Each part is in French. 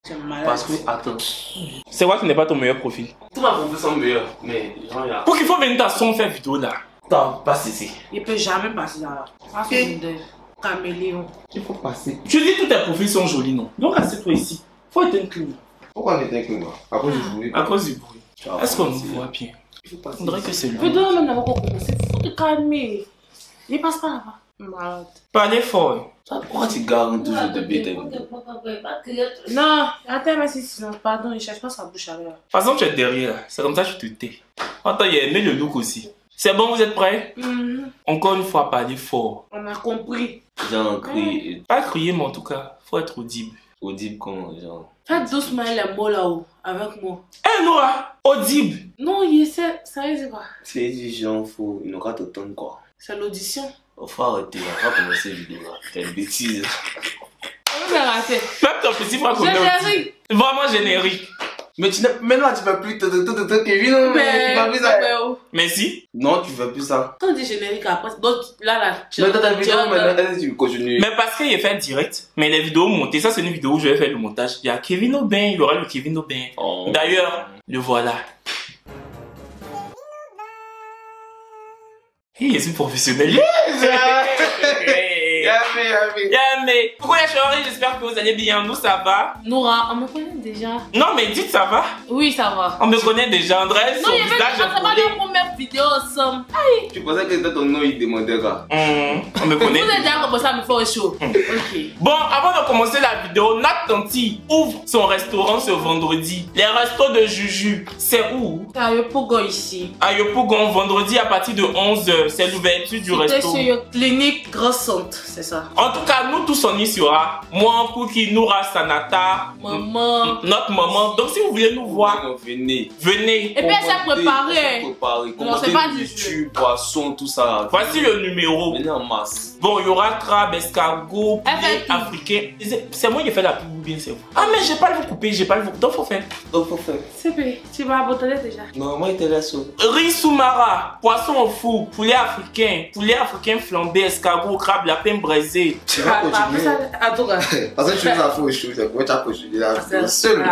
C'est malade. Parce que, attends. C'est quoi qui n'est pas ton meilleur profil? Tous mes profils sont meilleurs, mais genre, là. Pour qu'il faut venir dans son faire vidéo là. Attends, passe ici. Il peut jamais passer là. Pas son de caméléon. Il faut passer. Tu dis tous tes profils sont jolis, non? Donc assieds-toi ici. Faut être inclus. Pourquoi on est inclus, moi? À cause du bruit. À cause du bruit. Est-ce qu'on nous voit bien? On dirait que c'est lui. Peut même d'abord commencer. Faut te calmer. Il passe pas là-bas. Malade. Parlez fort. Pourquoi tu gardes toujours de bêtes? Non, attends, mais c'est pardon, il cherche pas sa bouche à l'air. De toute façon, tu es derrière. C'est comme ça que tu te tais. Attends, il a aimé le look aussi. C'est bon, vous êtes prêts? Encore une fois, parlez fort. On a compris. Genre, crier. Pas crier, mais en tout cas, faut être audible. Audible, comment, genre. Faites doucement les mots là-haut, avec moi. Eh, Noah! Audible! Non, il essaie, ça y est, c'est quoi? C'est du genre, faut. Il n'aura pas autant quoi. C'est l'audition. Faut arrêter, on va commencer la vidéo là. C'est une bêtise. On a raté. Même ton petit frère qu'on Générique. Vraiment générique. Mais tu maintenant tu fais plus Kevin, Mais tu fais plus ça. Mais si. Non, tu fais plus ça. Quand on dit générique après, donc là, Mais dans ta vidéo, maintenant, tu continues. Mais parce qu'il est fait direct. Mais les vidéos montées, ça c'est une vidéo où je vais faire le montage. Il y a Kevin Aubin, il y aura le Kevin Aubin. Oh. D'ailleurs, le voilà. Il est professionnel. Mais pourquoi les chéris, j'espère que vous allez bien. Nous, ça va. Noura, on me connaît déjà. Non, mais dites ça va. Oui, ça va. On me connaît déjà. André, Non, son il y avait visage est collé. la première vidéo ensemble. Aïe. Tu pensais que c'était ton nom, il demandait quoi? On me connaît. Vous avez déjà commencé à me faire chaud. Ok. Bon, avant de commencer la vidéo, notre tanti ouvre son restaurant ce vendredi. Les restos de Juju, c'est où? C'est à Yopougon ici. À Yopougon, vendredi à partir de 11h. C'est l'ouverture du resto. C'est sur Clinique Grand Centre, c'est ça. En tout cas, nous tous on y sera. Moi, Cookie, Noura, Sanata, Maman. notre maman. Donc si vous voulez nous voir, Venez. venez. Et puis elle s'est préparée. Comment c'est pas du tu poisson, tout ça. Voici le numéro. Venez en masse. Bon, il y aura crabe, escargot, Elle fait poulet tout. africain. C'est moi qui ai fait la pub ou bien c'est vous? Ah mais j'ai pas le vous couper, j'ai pas le vous. Donc faut faire. Donc faut faire. C'est bien. Tu vas abandonner déjà. Non, moi il te laisse. Riz soumara, poisson au four, poulet africain flambé, escargot, crabe, lapin braisé. Tu vas continuer. En tout cas. Parce que tu nous as fait au chou, c'est pourquoi tu as continué la seul.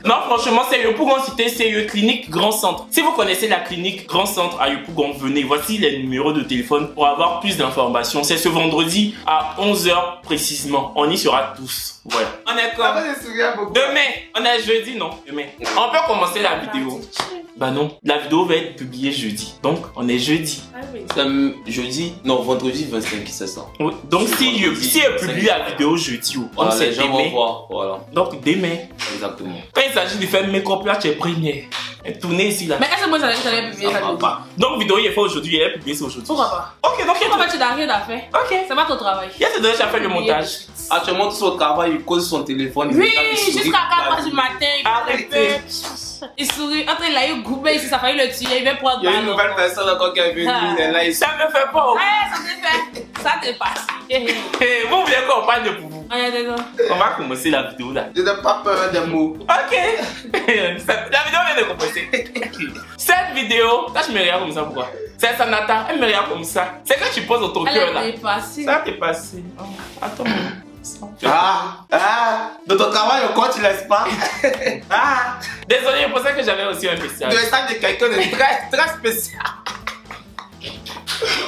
Non, franchement, c'est Yopougon Cité, c'est le clinique Grand Centre. Si vous connaissez la clinique Grand Centre à Yopougon, venez. Voici les numéros de téléphone pour avoir plus d'informations. C'est ce vendredi à 11h précisément. On y sera tous. Voilà. On est comme... Demain, on est jeudi, non? Demain. On peut commencer la vidéo. Bah non, la vidéo va être publiée jeudi. Donc, on est jeudi. Jeudi, non, vendredi 25, c'est ça. Oui. Donc, si elle publie la vidéo jeudi ou on sait demain. Voilà. Donc, demain. Exactement. Quand il s'agit de faire make-up là, tu es première. Et tourner ici là. Mais est-ce que moi j'allais publier ça jeudi? Donc, vidéo il est fait aujourd'hui, elle est publiée ça aujourd'hui. Pourquoi pas? Ok, donc Pourquoi tu n'as rien à faire? Ok. C'est pas ton travail. Il y a déjà fait le montage. Actuellement, tout son travail, il cause son téléphone. Oui, jusqu'à 4h du matin. Arrêtez. Il sourit. Entre il a eu goubé ici, ça a failli le tuer. Il vient prendre Il y a une nouvelle personne encore qui est venue. Là, il Ça me fait pas. ça te fait. Ça te passe. Vous voulez qu'on parle de Poubou? On va commencer la vidéo là. Je n'ai pas peur des mots. Ok. La vidéo vient de commencer. Cette vidéo, là je me regarde comme ça, pourquoi? C'est Sanata, elle me regarde comme ça. C'est quand tu poses dans ton cœur là. Elle est passée. Ça t'est passé. Attends. Dans ton travail, encore tu laisses pas. Désolé, je pensais que j'avais aussi un spécial. Tu es ça de quelqu'un de très, très spécial.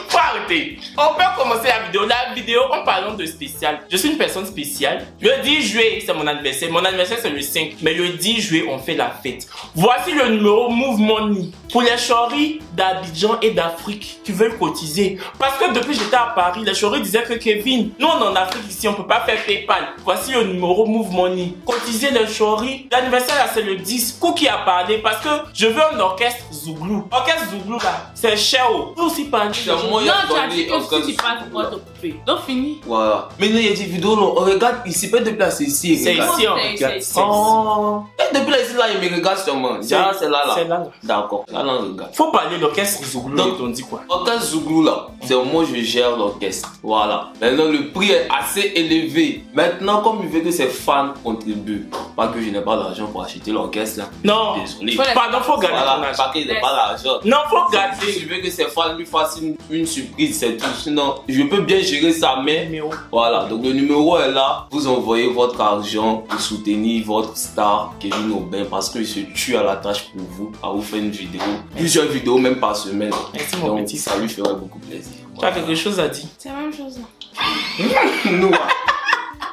Faut arrêter. On peut commencer la vidéo. La vidéo en parlant de spécial. Je suis une personne spéciale. Le 10 juillet, c'est mon anniversaire. Mon anniversaire, c'est le 5. Mais le 10 juillet, on fait la fête. Voici le numéro Move Money. Pour les choris d'Abidjan et d'Afrique qui veulent cotiser. Parce que depuis que j'étais à Paris, les choris disaient que Kevin, nous on est en Afrique ici, on peut pas faire PayPal. Voici le numéro Move Money. Cotiser les choris. L'anniversaire là, c'est le 10. Cookie a parlé parce que je veux un orchestre Zouglou. Orchestre Zouglou là, c'est cher. Vous aussi parler. Non, tu as dit que si tu parles, pourquoi te couper? Donc fini. Voilà. Mais il y a des vidéos, on regarde, il s'est pas déplacé ici. C'est ici, on regarde. Oh. Et depuis là, ici, là, il me regarde sûrement. C'est là, là. C'est là. D'accord. Là, on regarde. Faut parler l'orchestre Zouglou. Donc, on dit quoi? Orchestre Zouglou, là. C'est moi je gère l'orchestre. Voilà. Maintenant le prix est assez élevé. Maintenant comme il veut que ses fans contribuent, pas que je n'ai pas l'argent pour acheter l'orchestre là. Non. Désolé. Pardon, faut garder ton Voilà, argent. pas qu'il n'ait pas l'argent. Non, faut garder. Je veux que ses fans lui fassent une surprise, c'est tout. Sinon, je peux bien gérer ça, mais voilà. Donc le numéro est là. Vous envoyez votre argent pour soutenir votre star Kevin Aubin parce qu'il se tue à la tâche pour vous, à vous faire une vidéo, plusieurs vidéos même par semaine. Merci mon Donc petit. ça lui ferait beaucoup plaisir. Tu as quelque chose à dire? C'est la même chose là. Noah.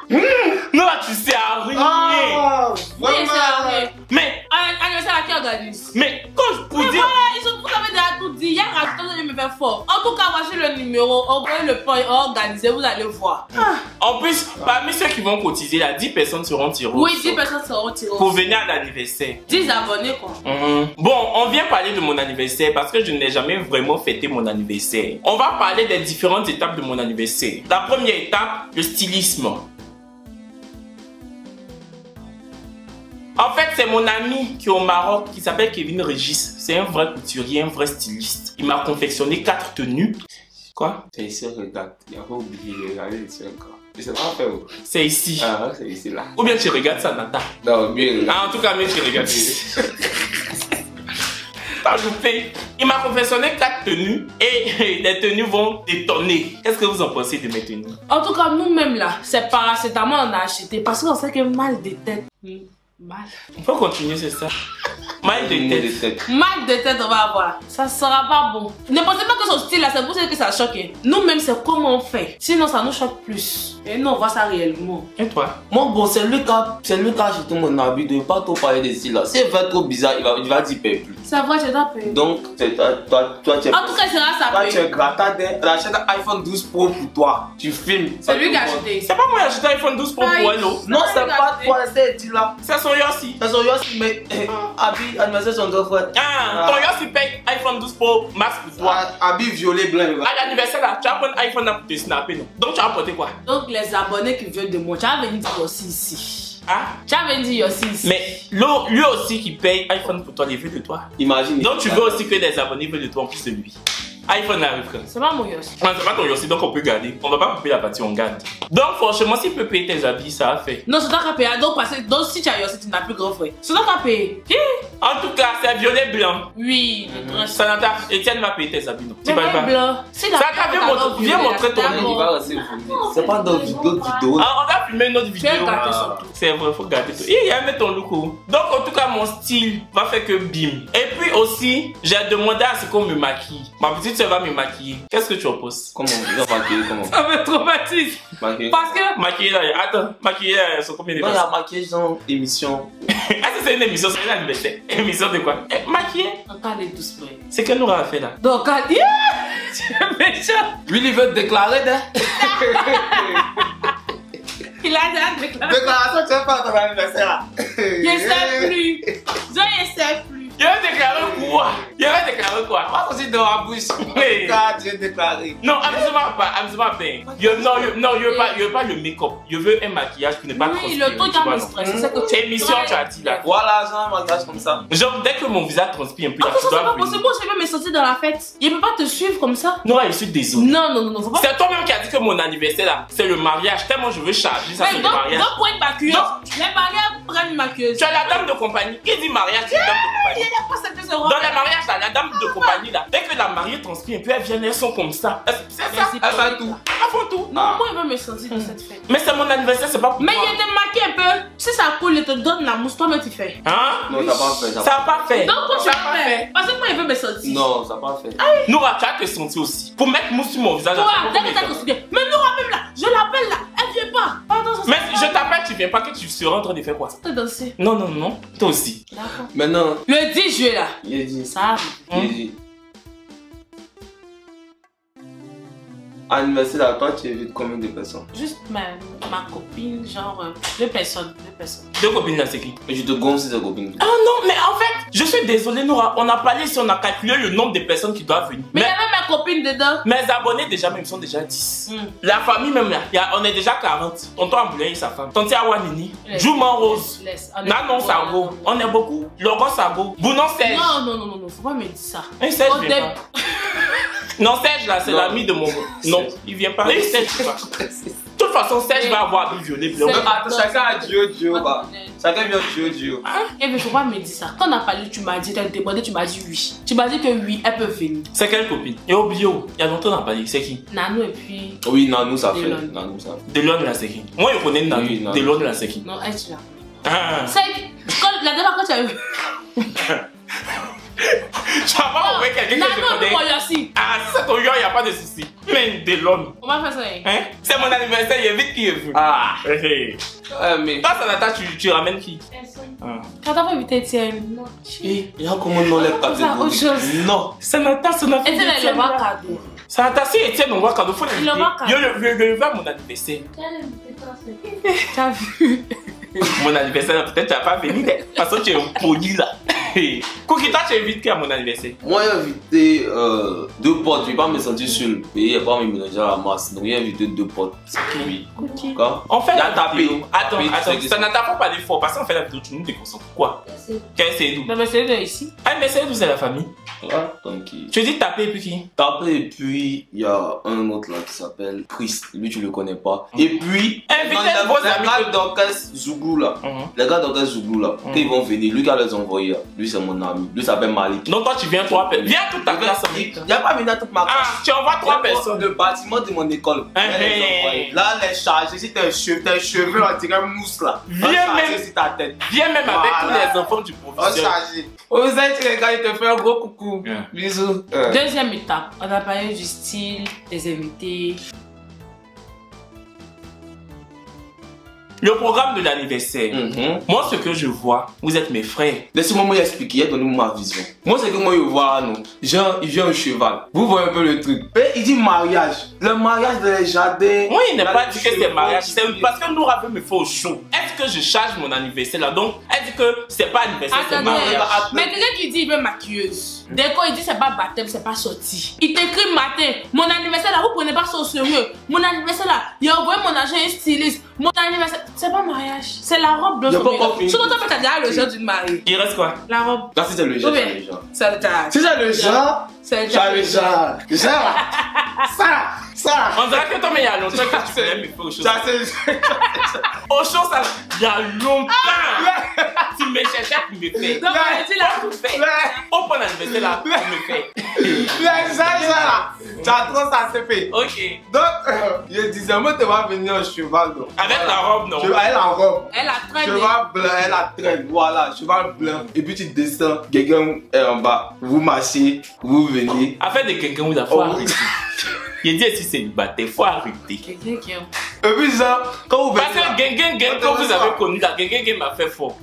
Non, tu sais à rien. Oh, Oui, c'est vrai. Mais, Anniversaire à qui organise? mais, quand je peux Mais dire. voilà, vous avez déjà tout dit. Il y a un rajouteur de me faire fort. En tout cas, voici le numéro. Envoyez le point organisé, vous allez voir. En plus, parmi ceux qui vont cotiser, là, 10 personnes seront tirées. Oui, 10 personnes seront tirées. Pour venir à l'anniversaire. 10 abonnés, quoi. Bon, on vient parler de mon anniversaire parce que je n'ai jamais vraiment fêté mon anniversaire. On va parler des différentes étapes de mon anniversaire. La première étape, le stylisme. En fait, c'est mon ami qui est au Maroc, qui s'appelle Kevin Régis. C'est un vrai couturier, un vrai styliste. Il m'a confectionné 4 tenues. Quoi? C'est ici, regarde. Il a pas oublié, regardez ici encore. Je sais pas faire où. C'est ici. Ah, c'est ici là. Ou bien tu regardes ça, Nata. Non, bien. Ah, en tout cas, mais tu regardes. T'as loupé. Il m'a confectionné 4 tenues et les tenues vont détonner. Qu'est-ce que vous en pensez de mes tenues? En tout cas, nous-mêmes là, c'est paracétamol on a acheté parce qu'on sait que mal de tête. Mal. On peut continuer, c'est ça. Mal de tête. Mal de tête, on va avoir. Ça sera pas bon. Ne pensez pas que son style là, c'est pour ça que ça choque. Nous-mêmes, c'est comment on fait. Sinon, ça nous choque plus. Et nous, on voit ça réellement. Et toi? Moi, bon, c'est lui qui a acheté mon habit de pas trop parler de style là. Si elle fait trop bizarre, il va dire paye plus. C'est vrai, je dois payer. Donc, c'est toi, tu es. En tout cas, c'est là, ça Toi, tu paye. es gratin elle achète un iPhone 12 Pro pour toi. Tu filmes. C'est lui qui a acheté. C'est pas moi qui ai acheté un iPhone 12 Pro pour elle, non? Non, c'est pas toi, c'est dit là. C'est son Yossi. C'est son Yossi, mais habit, anniversaire, son girlfriend. Ah, ton Yossi paye iPhone 12 Pro Max pour toi. Habit violet blanc. À l'anniversaire là, tu as pris un iPhone là pour te snapper, non? Donc tu as apporté quoi? Donc, les abonnés qui veulent de moi, tu as venu dire aussi ici. Ah? Tu as venu dire aussi ici. Mais lui aussi qui paye iPhone pour toi, il veut de toi. Imagine. Donc tu veux aussi que les abonnés veulent de toi en plus de lui. iPhone arrive quand? C'est pas mon Yossi. Non, c'est pas ton Yossi, donc on peut garder. On va pas couper la partie, on garde. Donc franchement, s'il peut payer tes habits, ça a fait. Non, c'est toi qui as payé. Donc, si tu as Yossi, tu n'as plus grand frère. C'est toi qui as payé. En tout cas, c'est violet blanc. Oui, le dress. Sanata, Etienne va payer tes habits, non? Mais vas pas. blanc. Si la Sanata, viens montrer ton Il lit. C'est pas dans d'autres vidéos. Ah, on a filmé une autre vidéo. garder son tout. C'est vrai, faut garder tout. Il y a mis ton look. Donc, en tout cas, mon style va faire que bim. Et puis aussi, j'ai demandé à ce qu'on me maquille. Ma petite soeur va me maquiller. Qu'est-ce que tu en penses? Comment on va maquiller? Comment? Ça me traumatise. Maquiller. Parce que. Maquiller là, attends, maquiller là, c'est combien de Non, il y personnes? a maquillage dans émission. Ah, c'est une émission, c'est un anniversaire. Émission de quoi? Maquiller? Encore les 12 points. C'est que nous a fait là. Donc, tu es méchant. Lui, il veut te déclarer, hein? Il a déjà déclaré. Déclaration, tu vas faire ton anniversaire là. Je sais plus. Je ne sais plus. Il va déclarer quoi? Il va déclarer quoi? Pas aussi dans la bouche. Hey. Car tu es déclaré. Non, absolument pas, non, je veux pas le make-up. Je veux un maquillage qui n'est pas Oui, transpiré, le truc tu à vois, me non. stresser, c'est que tu C'est émission, tu as dit là. Voilà, j'ai un maquillage comme ça. Genre, dès que mon visage transpire un peu, En là, plus, tu ça, c'est dois pas venir. possible. Moi, je vais me sortir dans la fête. Il ne peut pas te suivre comme ça. Non, je suis désolé. Non, non, non, faut pas. C'est toi-même qui as dit que mon anniversaire là, c'est le mariage. Tellement je veux charger ça Mais sur le donc, mariage. pour une maquilleuse, les mariages prennent une maquilleuse. Tu as la dame de compagnie. Qui dit mariage, dit dame de Il compagnie. y a pas cette chose. Dans les mariages là, la dame de compagnie là, dès que la mariée transpire, puis elle vient, elles sont comme ça. C'est ça, Merci elles pour font ça. tout. Elles font tout. Non, moi, il veut me sortir de cette fête. Mais c'est mon anniversaire, c'est pas pour Mais toi. il te maquille un peu. Si ça coule, il te donne la mousse. Toi-même, tu fais. Hein? Non, t'as pas fait. Ça n'a pas fait. Donc, toi, tu Ça n'a pas fais. Parce que moi, il veut me sortir. Non, ça n'a pas fait. Noura, tu as te sentir aussi. Pour mettre mousse sur mon visage. Toi, ça fait dès que combien t'as de temps? considéré. Mais Nora, même là, je l'appelle là. Elle vient pas. Pardon, ça Mais se je passe. t'appelle, tu viens pas que tu seras en train de faire quoi? Te danser. Non, non, non. Toi aussi. D'accord. Maintenant, Le 10 juillet là. il a dit. Ça arrive. Il a dit. Anniversaire là, toi, tu évites combien de personnes? Juste ma copine, genre 2 personnes. 2 personnes. Deux copines là, c'est qui? Et je te gonfle si c'est copine. Ah non, mais en fait, je suis désolé, Noura. On a parlé si on a calculé le nombre de personnes qui doivent venir. Mais il y avait ma copine dedans. Mes abonnés déjà même sont déjà 10. Mm. La famille même là, on est déjà 40. Tonton Amboulé et sa femme. Tonton Awanini. Laisse. Jouman Rose. Laisse. On est Nanon beaucoup, Sango. On est beaucoup. Laurent Sango. Bounon Serge. Non, non, non, non, non, faut pas me dire ça. Un Serge Au vient début- pas. Non, Serge là, c'est l'ami de mon. Non, il vient pas. Il Serge pas. De toute façon, Serge va avoir un violet blanc. Attends, chacun a duo, bah. Chacun vient duo. Eh bien, faut pas me dire ça. Quand on a parlé, tu m'as dit, tu as demandé, tu m'as dit oui. Tu m'as dit que oui, elle peut venir. C'est quelle copine? Et oublié, il y a longtemps on n'a pas dit. C'est qui? Nano et puis. Oui, Nanou, ça fait. Delon. Delon là, c'est qui? Moi, je connais Nanou. Oui, Nanou. Delon là, c'est qui? Non, elle, tu l'as. Ah. C'est la dernière fois que tu as vu. Tu vas pas envoyer quelqu'un que je Nano, connais. moi aussi. Ah, si c'est ton gars, il n'y a pas de souci. Mais Delon. On va faire ça. Hein? C'est mon anniversaire, il y a vite qui est vu. Ah. Hey. Mais. Toi, Sanata, tu ramènes qui? Quand t'as pas invité Étienne. Non. Il y a comment non les catégories? Non. Sanata, Étienne, elle est pas cadeau. Sanata, si Étienne, on voit cadeau, faut Il aura l'inviter. Je le veux à mon anniversaire. T'as vu? Mon anniversaire, peut-être tu n'as pas venu, parce que tu es poli là. Cookie, toi, tu invites qui à mon anniversaire? Moi, j'ai invité 2 potes, je ne vais pas me sentir seul. Et il n'y a pas me mélanger à la masse. Donc, j'ai invité 2 potes. Oui. Quoi? On fait Il y a la tapé. vidéo. Attends, Tapé, ça n'a pas parlé fort, parce qu'on fait la vidéo, tu nous déconcentres. Quoi? Quel c'est d'où? Non, mais c'est de ici. Ah, mais c'est d'où c'est la famille? Ouais, tranquille. Tu dis taper et puis qui? Tapé, et puis il y a un autre là qui s'appelle Chris. Lui, tu le connais pas. Et puis, Invitez les vos amis. gars d'orchestre Zougou là. Les gars d'orchestre Zougou là. Quand ils vont venir, lui qui a les envoyé là. Lui, c'est mon ami. Lui s'appelle Malik. Donc, toi, tu viens 3 personnes. Viens toute ta classe. Il n'y a pas venu à toute ma classe. Ah, tu envoies 3 personnes. Le bâtiment de mon école. Là, les chargés, si tes cheveux, on dirait mousse là. Viens même. Sur ta tête. Viens même avec tous les enfants du On professeur. chargé. Vous êtes les gars, il te fait un gros coucou. Bisous. Deuxième étape, on a parlé du style, des invités. Le programme de l'anniversaire. Moi, ce que je vois, vous êtes mes frères. Laissez-moi m'expliquer, donnez-moi ma vision. Moi, c'est que moi, je vois, non. Genre, il vient un cheval. Vous voyez un peu le truc. Et il dit mariage. Le mariage dans les jardins. Moi, il n'est pas dit que c'est mariage. C'est parce que Noura veut me faire au show. Est-ce que je charge mon anniversaire là? Donc, elle dit que c'est pas anniversaire, c'est Attendez, mariage. mais quelqu'un qui dit il veut maquilleuse. Dès qu'on il dit c'est pas baptême, c'est pas sorti. Il t'écrit matin, mon anniversaire là, vous prenez pas ça au sérieux. Mon anniversaire là, il a envoyé mon agent un styliste. Mon anniversaire, c'est pas mariage, c'est la robe blanche. Surtout toi, tu as déjà le genre d'une mariée. Il reste quoi? La robe. Là, si c'est le genre, c'est le genre. C'est le genre. Si c'est le genre, c'est le genre. Ça. On dirait que toi, mais il y a longtemps que tu voulais me faire au show. Ça, c'est. Au show, ça, il y a longtemps. Tu me cherchais pour me faire. Non, mais tu l'as tout fait. Au point d'anniversaire là, pour me faire. Ça là. Tu as trop ça, c'est fait. Ok. Donc, je disais, moi, tu vas venir en cheval. Donc. Avec la robe, non? Elle a la robe. Elle a traîné. Cheval blanc, elle a traîné. Voilà, cheval blanc. Et puis tu descends, quelqu'un est en bas. Vous marchez, vous venez. Affaire de quelqu'un, vous faut arrêter. Il dit si c'est célibataire, faut arrêter. Quelqu'un qui est. Et puis ça, quand vous venez. Parce que Gengen, quand vous avez connu là, Gengen m'a fait fort.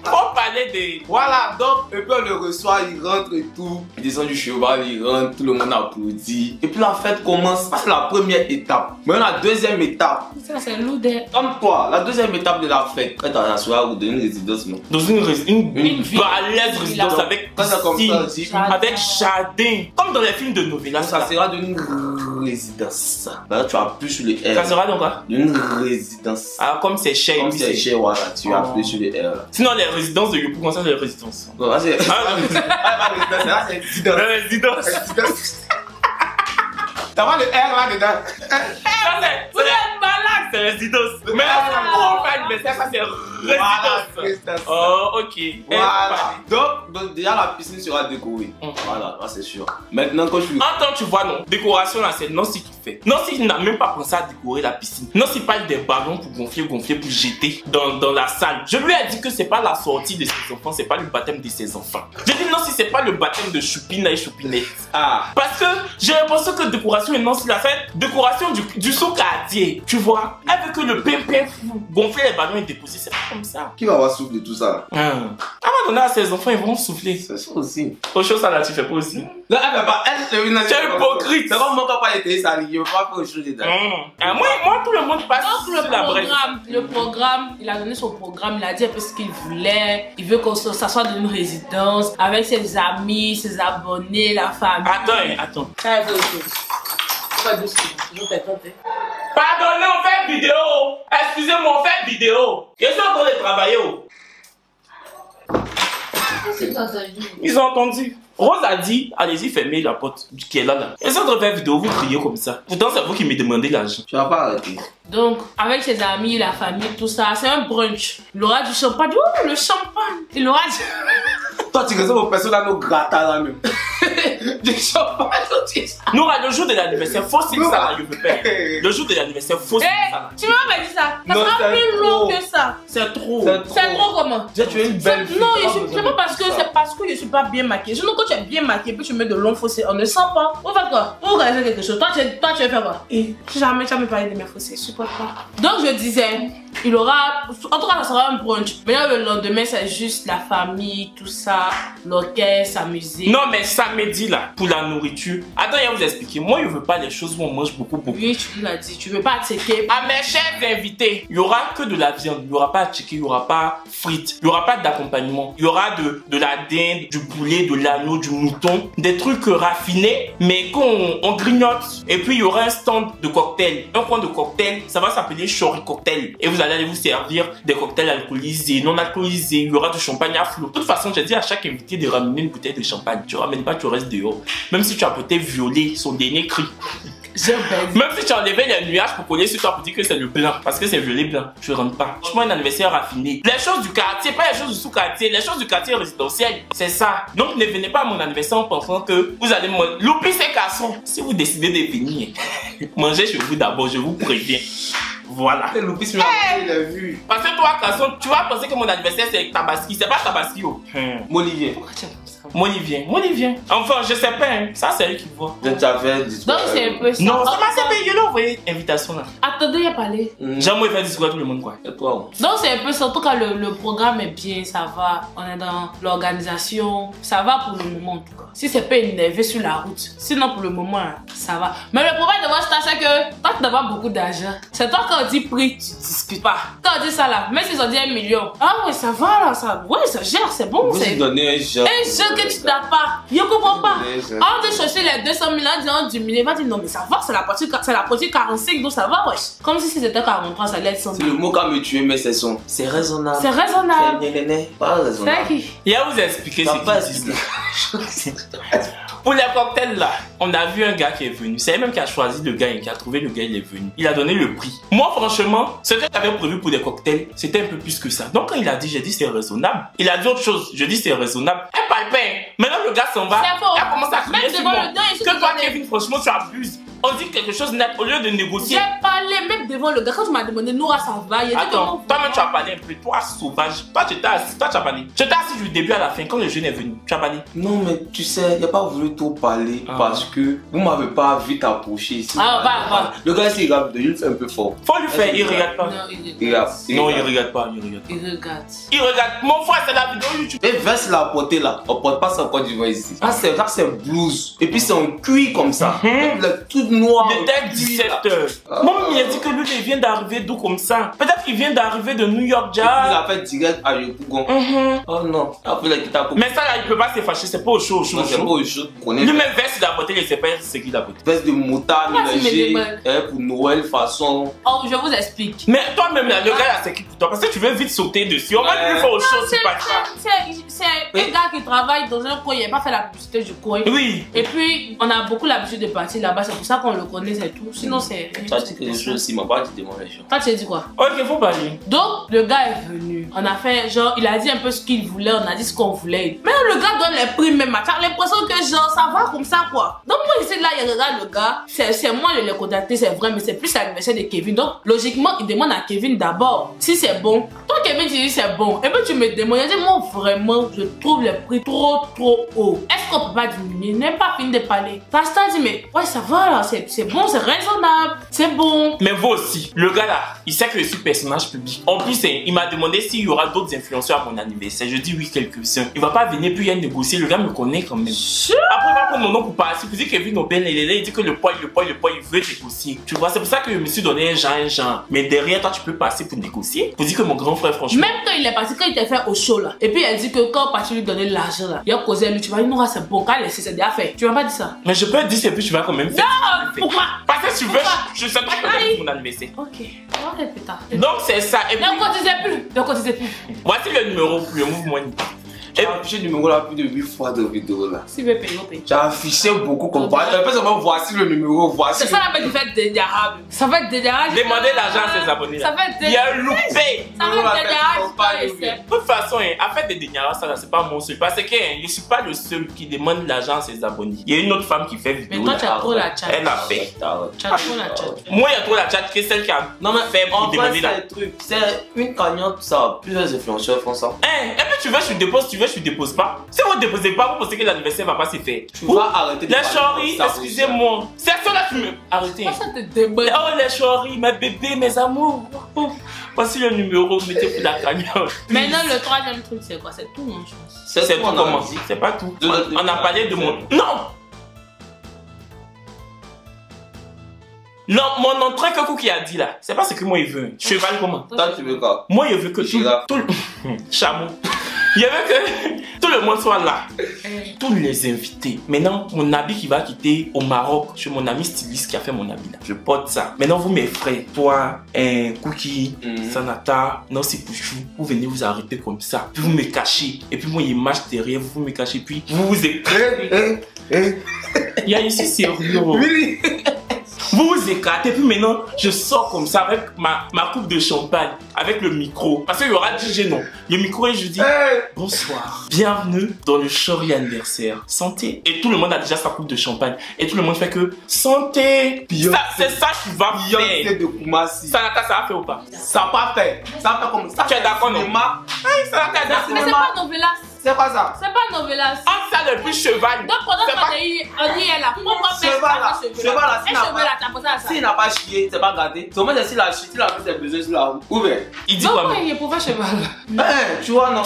Faut parler de. Voilà, donc, et puis on le reçoit, il rentre et tout. Il descend du cheval, il rentre, tout le monde applaudit. Et puis la fête commence. Ça, c'est la première étape. Maintenant, la deuxième étape. Ça, c'est lourd. Comme toi, la deuxième étape de la fête. Quand t'as la soirée ou dans une résidence, non? Dans une balèze résidence avec Quand ça comme ça, piscine, avec jardin. Comme dans les films de novella. Ça sera d'une résidence. Là, tu appuies sur les R. Ça sera donc quoi? D'une résidence. Ah, comme c'est cher. Comme c'est cher, voilà, tu appuies sur les R. Là. Sinon, les résidences de Yopou, comment ça, les résidences? Non, là, c'est. Là, c'est résidence. Résidence. T'as pas le R là dedans. Ça, c'est malade, c'est résidence. Mais là, pour faire anniversaire, ça, c'est résidence. Oh, ok. Voilà. Donc, déjà, la piscine sera décorée. Voilà, là, c'est sûr. Maintenant, quand je suis. Attends, tu vois, non. Décoration, là, c'est Nancy qui fait. Nancy n'a même pas pensé à décorer la piscine. Nancy parle des ballons pour gonfler, pour jeter dans la salle. Je lui ai dit que c'est pas la sortie de ses enfants, c'est pas le baptême de ses enfants. J'ai dit, Nancy, c'est pas le baptême de Choupina et Choupinette. Ah. Parce que j'ai l'impression que décoration et Nancy l'a fait. Décoration du saut quartier. Tu vois, elle veut que le pimpin gonfler les ballons et déposer. C'est pas comme ça. Qui va avoir souffle de tout ça? À un moment donné, à ses enfants, ils vont souffler. C'est ça aussi. Autre chose, ça là, tu fais pas aussi. Là, elle va pas. Elle, c'est une. Tu es hypocrite. C'est comme moi quand pas été sali. Je veux pas faire autre chose dedans. Moi, tout le monde passe Donc sur la brèche. le programme, il a donné son programme, il a dit un peu ce qu'il voulait. Il veut qu'on s'assoie dans une résidence avec ses amis, ses abonnés, la famille. Attends. Ça va pas doucement. Pardonnez, on fait vidéo. Excusez-moi, on fait vidéo. Je suis en train de travailler. C'est dans un Ils ont entendu. Rose a dit, allez-y, fermez la porte qui est là. Et sans faire vidéo, vous criez comme ça. Pourtant, c'est vous qui me demandez l'argent. Tu vas pas arrêter. Donc, avec ses amis, la famille, tout ça, c'est un brunch. Il aura du champagne. Oh, le champagne. Il aura du... Toi, tu ressembles aux personnes à nos gratas là même. Du champagne, tu sais. Nora, le jour de l'anniversaire, faut signer ça là, je veux pas. Le jour de l'anniversaire, faut signer ça là. Tu m'as pas dit ça. Ça Non, sera c'est plus trop. long que ça. C'est trop. C'est trop comment? Déjà, tu es une belle fille. Non, t'as c'est pas parce que c'est parce que je suis pas bien maquillée. Sinon, quand tu es bien maquillée, puis tu mets de longs fossés, on ne sent pas. On va quoi? On va faire quelque chose. Toi, tu vas faire quoi? Et jamais parlé de mes fossés. Je supporte pas. Donc, je disais, il aura. En tout cas, ça sera un brunch. Mais là, le lendemain, c'est juste la famille, tout ça, l'orchestre, sa musique. Non, mais samedi là, pour la nourriture. Attends, je vais vous expliquer. Moi, je veux pas les choses où on mange beaucoup. Oui, tu l'as dit. Tu veux pas checker. À mes chers invités, il y aura que de la viande. Il y aura pas de chicken, il y aura pas frites. Il y aura pas d'accompagnement. Il y aura de la dinde, du poulet, de l'agneau, du mouton. Des trucs raffinés, mais qu'on grignote. Et puis, il y aura un stand de cocktail. Un coin de cocktail, ça va s'appeler Chori Cocktail. Et vous allez aller vous servir des cocktails alcoolisés, non alcoolisés. Il y aura du champagne à flot. De toute façon, j'ai dit à chaque invité de ramener une bouteille de champagne. Tu ramènes pas, tu restes dehors. Même si tu as peut-être violé son dernier cri. Même si tu as enlevé les nuages pour coller sur toi pour dire que c'est le blanc, parce que c'est violet blanc, je rentre pas. Franchement, un anniversaire raffiné. Les choses du quartier, pas les choses du sous-quartier, les choses du quartier résidentiel, c'est ça. Donc ne venez pas à mon anniversaire en pensant que vous allez louper ces garçons. Si vous décidez de venir, mangez chez vous d'abord, je vous préviens. Voilà. Loupis, il a vu. Parce que toi, garçon, tu vas penser que mon anniversaire c'est Tabaski. C'est pas Tabaski, oh. Olivier. Pourquoi tu as comme ça? Molivien. Enfin, je sais pas, hein. Ça c'est lui qui voit. Donc tu avais Donc c'est un peu ça. Non, ça m'a fait payer, là, vous voyez, invitation là. Attendez, il a parlé. Jamais il fait discours à tout le monde, quoi. Et toi? Donc c'est un peu ça. En tout cas, le programme est bien, ça va. On est dans l'organisation. Ça va pour le moment, en tout cas. Si c'est pas énervé sur la route. Sinon, pour le moment, ça va. Mais le problème de moi, c'est que toi, tu n'as pas beaucoup d'argent. C'est toi, quand on dit prix, tu discutes pas. Quand on dit ça là, même s'ils ont dit 1 million. Ah ouais, ça va là, ça. Ouais, ça gère, c'est bon. Vous lui donnez un jeu. Un jeu que tu n'as pas. Je comprends pas. On te chercher les 200 000 ans, disant du millier. Il va dire non, mais ça va, c'est la partie 45, donc ça va, wesh. Comme si c'était 43, ça allait être 100 000. C'est le mot qu'a me tuer, mais c'est son. C'est raisonnable. C'est raisonnable. C'est pas raisonnable. C'est qui? Il va vous expliquer ce qu'ils disent. Pour les cocktails là, on a vu un gars qui est venu. C'est lui-même qui a choisi le gars, qui a trouvé le gars, il est venu. Il a donné le prix. Moi, franchement, ce que j'avais prévu pour des cocktails, c'était un peu plus que ça. Donc, quand il a dit, j'ai dit c'est raisonnable. Il a dit autre chose, je dis c'est raisonnable. Elle parle pas. Maintenant, le gars s'en va. Elle commence à crier sur moi. Que toi, Kevin, franchement, tu abuses. On dit quelque chose net au lieu de négocier. J'ai parlé même devant le gars. Quand tu m'as demandé, Noura, ça va. Il a dit attends, toi-même tu as parlé un peu. Toi, sauvage. Toi, tu t'es assis. Toi, tu as parlé. Je t'ai assis du début à la fin. Quand le jeune est venu, tu as parlé. Non, mais tu sais, il n'a pas voulu trop parler parce que vous ne m'avez pas vite approché ici. Va. Le gars, il regarde, il fait un peu fort. Faut lui faire, il regarde pas. Non, il regarde pas. Il regarde. Mon frère, c'est la vidéo YouTube. Et veste la portée là. On porte pas ça en Côte d'Ivoire ici. Ah, c'est blouse. Et puis c'est en cuir comme ça. Tout noir. Il était 17h. Mon il a dit que lui, il vient d'arriver d'où comme ça. Peut-être qu'il vient d'arriver de New York, Il a fait direct à Yopougon. Oh non. Mais ça là, il peut pas se fâcher. C'est pas au chaud. Non, c'est pas au chaud. Lui-même, veste de la beauté, il sait pas ce qu'il a beauté. Veste de motard mélangé pour Noël façon. Oh, je vous explique. Mais toi-même, là, le gars là, c'est qui pour toi? Parce que tu veux vite sauter dessus. On va lui faire autre chose, c'est pas ça. C'est un gars qui travaille dans un coin. Il n'a pas fait la publicité du coin. Oui. Et puis, on a beaucoup l'habitude de partir là-bas. C'est pour ça qu'on le connaît, c'est tout. Sinon, c'est. Tu as dit quelque chose aussi, m'a pas dit de moi les gens. Toi, tu as dit quoi? Ok, faut parler. Donc, le gars est venu. On a fait, genre, il a dit un peu ce qu'il voulait. On a dit ce qu'on voulait. Mais le gars donne les prix même. Tu as l'impression que, genre, ça va comme ça, quoi. Donc, moi, ici, là, il regarde le gars. C'est moi, je l'ai contacté, c'est vrai, mais c'est plus l'anniversaire de Kevin. Donc, logiquement, il demande à Kevin d'abord si c'est bon. Toi, Kevin, tu dis c'est bon. Et puis, tu me demandes, il dit, moi, vraiment, je trouve les prix trop haut. Est-ce qu'on peut pas diminuer? Il n'est pas fini de parler. Pasteur dit, mais ouais, ça va là, c'est bon, c'est raisonnable, c'est bon. Mais vous aussi, le gars là, il sait que je suis personnage public. En plus, il m'a demandé s'il y aura d'autres influenceurs à mon anniversaire. Je dis oui, quelques-uns. Il va pas venir puis il négocier. Le gars me connaît quand même. Après, il va prendre mon nom pour passer. Pour dire que Kevin Nobel, il dit que le poids, il veut négocier. Tu vois, c'est pour ça que je me suis donné un genre. Mais derrière, toi, tu peux passer pour négocier. Pour dire que mon grand frère, franchement. Même quand il est parti, quand il était fait au show là. Et puis, il a dit que quand parti lui donner l'argent là, il a causé à lui. Tu vas dire, non, c'est bon, quand laisser, c'est déjà fait. Tu vas pas dire ça. Mais je peux te dire, c'est plus, tu vas quand même faire. Non, pourquoi? Parce que tu veux, je sais pas que mon anniversaire. Ok, on va plus tard. Donc, c'est ça. Et puis, ne cotisez plus. voici le numéro, le mouvement. J'ai affiché le numéro là plus de 8 fois de vidéo là. Si veut payer, on paye. J'ai affiché beaucoup comme quoi. En fait, seulement voici le numéro, voici. C'est ça la bête qui fait déliarable. Ça fait déliarable. Demandez l'argent à ses abonnés là. Ça fait Il y a loupé. Ça fait déliarable. De toute façon, à faire des déniards, ça c'est pas mon seul. Parce que je suis pas le seul qui demande l'argent à ses abonnés. Il y a une autre femme qui fait vidéo. Mais toi, tu as trop la chat. Elle a fait. Tu as trop la chat. Moi, il y a trop la chat que celle qui a Non, mais fait pour en demander fait, la. c'est le truc. C'est une cagnotte, tout ça. Plusieurs influenceurs font ça. Et puis tu veux, je dépose, tu veux, je dépose pas. Si vous ne déposez pas, vous pensez que l'anniversaire va pas se faire. Tu vas arrêter de Les parler choris, comme ça, excusez-moi. C'est ça là, tu me. Arrêtez. Ça te débat. Oh, les choris, mes bébés, mes amours. Oh. Voici le numéro, mettez pour la cagnotte. Maintenant, le troisième truc, c'est quoi? C'est tout, mon chose. C'est tout comment? C'est pas tout. On a parlé de mon. Non! Non, mon nom très coco qui a dit là, c'est pas ce que moi il veut. Cheval comment? Toi, tu veux quoi? Moi il veut que tout le chameau. Il veut que tout le monde soit là. Tous les invités. Maintenant, mon habit qui va quitter au Maroc, chez mon ami styliste qui a fait mon habit là. Je porte ça. Maintenant, vous mes frères, toi, Cookie, Sanata, non c'est Pouchou, vous venez vous arrêter comme ça. Puis vous me cachez. Et puis moi il marche derrière, vous me cachez. Puis vous vous éclatez. Il y a ici sérieux. Vous vous écartez, puis maintenant je sors comme ça avec ma coupe de champagne, avec le micro. Parce qu'il y aura DJ non. Le micro et je dis bonsoir, bienvenue dans le chori anniversaire. Santé. Et tout le monde a déjà sa coupe de champagne. Et tout le monde fait que santé. C'est ça qui va faire. de Koumassi. Ça va faire ou pas? Ça n'a pas fait. Ça va faire comme ça. Tu es d'accord, non? Ça va faire Mais c'est pas Novelas. C'est quoi ça? C'est pas Novelas. Ah, ça le plus cheval. Donc pendant qu'on dit elle a propre Cheval là, s'il n'a pas chié, c'est pas gâté. Seulement s'il a chié, s'il a fait ses besoins sur la route. Où bien? Il dit quoi? Donc il est pour faire cheval. Tu vois, non?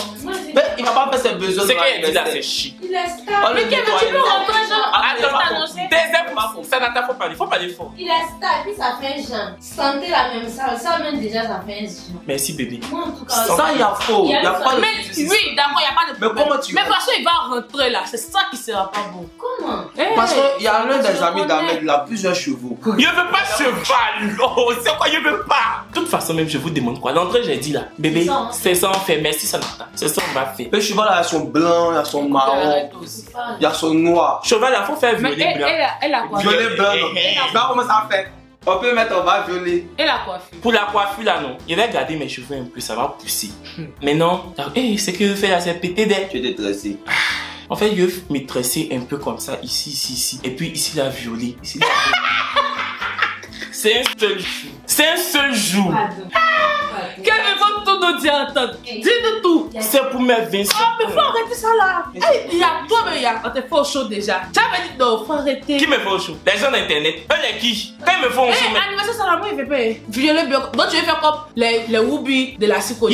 Mais il va pas faire ses besoins. C'est qu'il dit là, c'est chi. Il est stable. Mais tu peux rentrer genre. Attends, ça n'a pas parler. Faut parler fort. Il est stable, puis ça fait un genre. Santé la même ça. Ça même déjà, ça fait un genre. Merci bébé. Moi en tout cas. Ça, il y a faux. Il y a pas de. Mais oui, d'accord, il n'y a pas de Mais comment tu. Mais de toute façon, il va rentrer là. C'est ça qui sera pas bon. Comment? Parce qu'il y a l'un des amis d'Ahmed, il a plusieurs chevaux. Je veux pas cheval. Oh, c'est quoi, je veux pas. De toute façon, même, je vous demande quoi. L'entrée, j'ai dit là, bébé, c'est ça, on fait. Merci, ça n'a pas. C'est ça, on va faire. Le cheval là, il y a son blanc, il y a son marron, il y a son noir. Cheval là, faut faire Mais violet blanc. elle a quoi? Violet blanc. Tu vois comment ça fait? On peut mettre en bas violet. Elle a coiffé. Pour la coiffure là, non. Je vais garder mes cheveux un peu, ça va pousser. Mais non, c'est que je fais là, c'est pété d'air. Tu es détressé. En fait, je vais me tresser un peu comme ça, ici, ici, ici. Et puis ici, la violet. Ici, la violet. C'est un seul jour. C'est un seul jour. Quel est votre tout de dire entendre? Dis de tout. C'est pour mes 20 Ah, mais faut arrêter ça là. Il y a toi, mais il y a. On te fait au chaud déjà. Tu avais dit non, faut arrêter. Qui me fait au show? Les gens d'internet. Eux, les qui? Quand ils me font au show, mais. Anniversaire, ça la moi, il fait pas. Violet blanc. Donc tu veux faire comme les Whoopi de la Cico.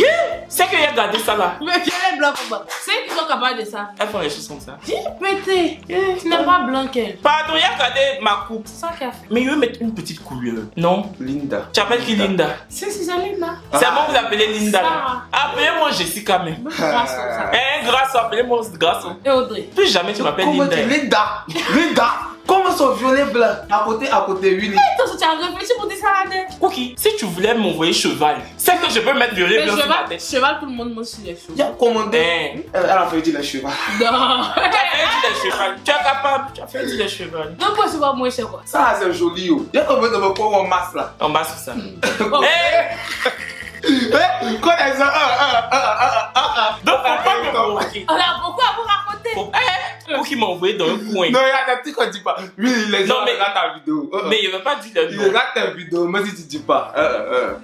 C'est que j'ai gardé ça là. Mais violet blanc comme ça. C'est qu'ils sont capables de ça. Elles font les choses comme ça. Dis pété. Tu n'es pas blanc qu'elle. Pardon, j'ai gardé ma coupe. C'est ça qu'elle a fait. Mais je veux mettre une petite couleur. Non? Linda. Tu appelles qui Linda? C'est Linda. C'est bon, vous appelez Linda. Sarah. Appelez-moi Jessica même. Grâce ça. Grâce, appelez-moi grâce. Et Audrey. Plus jamais tu m'appelles Comment Linda. tu Linda? Linda. Comment son violet blanc? À côté, Willy. Attends, tu as réfléchi pour dire ça là. Cookie, si tu voulais m'envoyer cheval, c'est que je peux mettre violet Mais blanc sur ma cheval, tête. cheval, tout le monde mange sur les choses. Il a commandé. Elle a fait dire les chevaux. Non. Tu as fait des chevals. Tu es capable. Tu as fait des chevals. Donc, quoi, c'est pas moins cher quoi. Ça, c'est joli. Il y a combien de me prendre en masse là? En bas sur ça. Oh. Quand elles ont Donc, faut pas me provoquer. Alors, pourquoi vous racontez? Cookie m'a envoyé dans un coin. Non, il y a des trucs qu'on dit pas. Oui, les gens Non, mais- regardent ta vidéo. Mais il ne veut pas dire le Ils nom. regardent ta vidéo, mais si tu dis pas.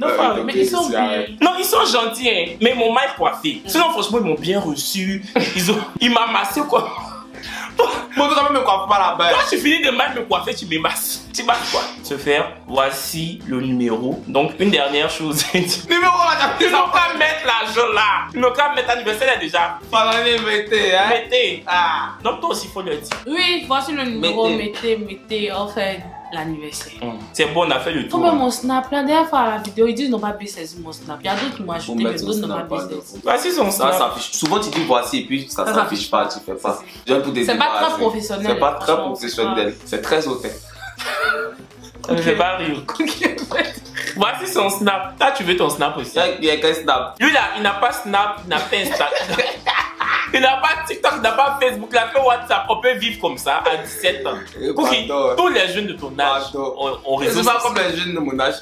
Non, Mais ils sont bien. Non, ils sont gentils, hein. Mais mon mal coiffé. Sinon, franchement, ils m'ont bien reçu. Ils m'ont massé quoi. Moi, quand même, me coiffe pas là-bas. Quand tu finis de mal me coiffer, tu me masses. Tu masses quoi? Se faire, voici le numéro. Donc, une dernière chose. Numéro là, Ils n'ont qu'à mettre l'argent là. Ils n'ont qu'à mettre l'anniversaire là déjà. Pendant les mettez, hein. Mettez. Ah. Donc, toi aussi, il faut le dire. Oui, voici le numéro. Mettez. Mettez, on fait l'anniversaire. C'est bon, on a fait le tour. Comme mon snap, la dernière fois à la vidéo, ils disent non pas baisser mon snap. Il y a d'autres qui m'ont ajouté, mais d'autres n'ont pas baissé. Voici son Ça snap. s'affiche. Souvent, tu dis voici et puis ça s'affiche pas, tu fais pas. C'est pas très professionnel. C'est pas très franchement, professionnel. C'est très hautain. Ça me fait pas rire. Voici son snap. Là, tu veux ton snap aussi. Il y a qu'un snap. Lui là, il n'a pas snap, il n'a pas Instagram. Il n'a pas TikTok, il n'a pas Facebook, il a fait WhatsApp. On peut vivre comme ça à 17 ans. Cookie, tous les jeunes de ton âge ont réseau. C'est pas comme les jeunes de mon âge.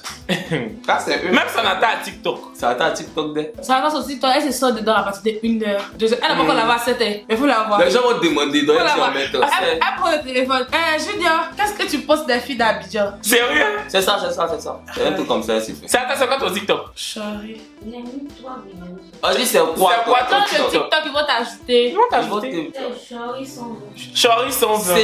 Ça, c'est eux. Même Sanata à TikTok. Ça attend à TikTok dès. Ça va aussi, toi, elle se sort dedans à partir de 1h, 2h. Elle n'a pas encore l'avoir à 7h, mais il faut l'avoir. Les gens vont te demander, donc Faut tu vas l'avoir. mettre. Elle prend le téléphone. Junior, qu'est-ce que tu postes des filles d'Abidjan? Sérieux? C'est ça. C'est un truc comme ça, c'est fait. C'est quoi ton TikTok? Chérie. Il a mis 3 vidéos. Vas-y, c'est quoi C'est quoi Dans le TikTok, ils vont t'ajouter. Comment t'as ajouté? C'est Chori sans Chori 120.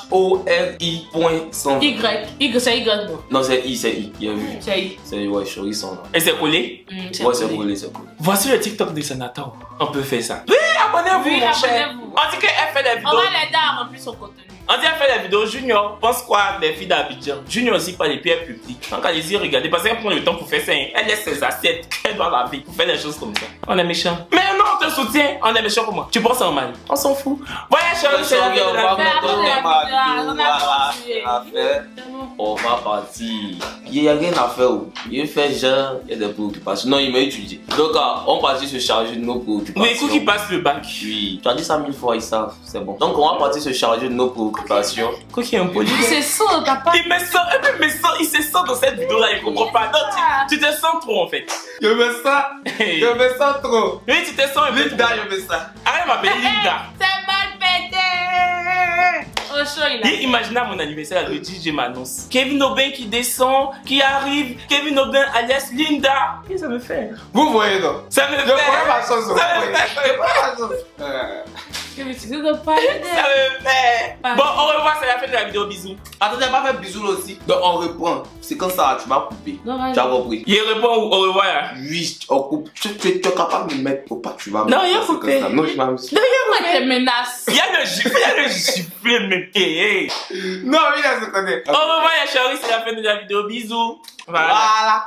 CHORI.120. C'est Y, non. Non, c'est I, il a vu. C'est I. C'est ouais, Chori 120. Et c'est collé? Ouais, c'est collé. Voici le TikTok de Sanata. On peut faire ça. Oui, abonnez-vous, Oui, mon cher. abonnez-vous. On dit qu'elle fait des On vidéos. va l'aider à remplir son contenu. On dit qu'elle fait des vidéos. Junior, pense quoi des filles d'Abidjan? Junior aussi pas les pierres publiques. Donc allez-y regarder parce qu'elle prend le temps pour faire ça. Elle laisse ses assiettes qu'elle doit laver pour faire des choses comme ça. On est méchants. Mais non, on te soutient. On est méchants comme moi. Tu penses en mal? On s'en fout. Voyez, Chérie, c'est la vie de la vie. On va partir. Il n'y a rien à faire. Il fait genre, il y a des préoccupations. Non, il m'a étudié. Donc, on partit se charger de nos préoccupations. Mais écoute, qui passe le bac. Oui, tu as dit ça 1000 fois, ils savent, c'est bon. Donc, on va partir se charger de nos préoccupations. Quoi qu'il y ait un poli. C'est ça, t'as pas. Il me sent, il se sent dans cette vidéo-là, il comprend pas. Non, tu te sens trop en fait. Je me sens trop. Oui, tu te sens un peu. Linda, je me sens. Arrête, m'appeler Linda. C'est mal pété. Oh, chaud, il a. Et imaginez à mon anniversaire, le DJ m'annonce Kevin Aubin qui descend, qui arrive, Kevin Aubin alias Linda. Qu'est-ce que ça me fait? Vous voyez donc. Ça me fait. Je prends ma chanson. Ça me fait. Je prends ma chanson. Que tu dis de parler Ça me fait. Bon, au revoir, c'est la fin de la vidéo. Bisous. Attendez, pas faire bisous aussi. Donc, on reprend. C'est comme ça, tu m'as coupé. Non, vas-y. Tu as compris. Il répond au revoir. Là. Oui, on coupe. Tu es capable de me mettre au pas, tu vas me Non, il y a faire coupé. comme ça. Non, je m'en Pourquoi tes menaces? Il y a le giflet, même. Hey, hey. Non, il a se connaît. Au revoir, les chéris, c'est la fin de la vidéo. Bisous. Voilà. Voilà.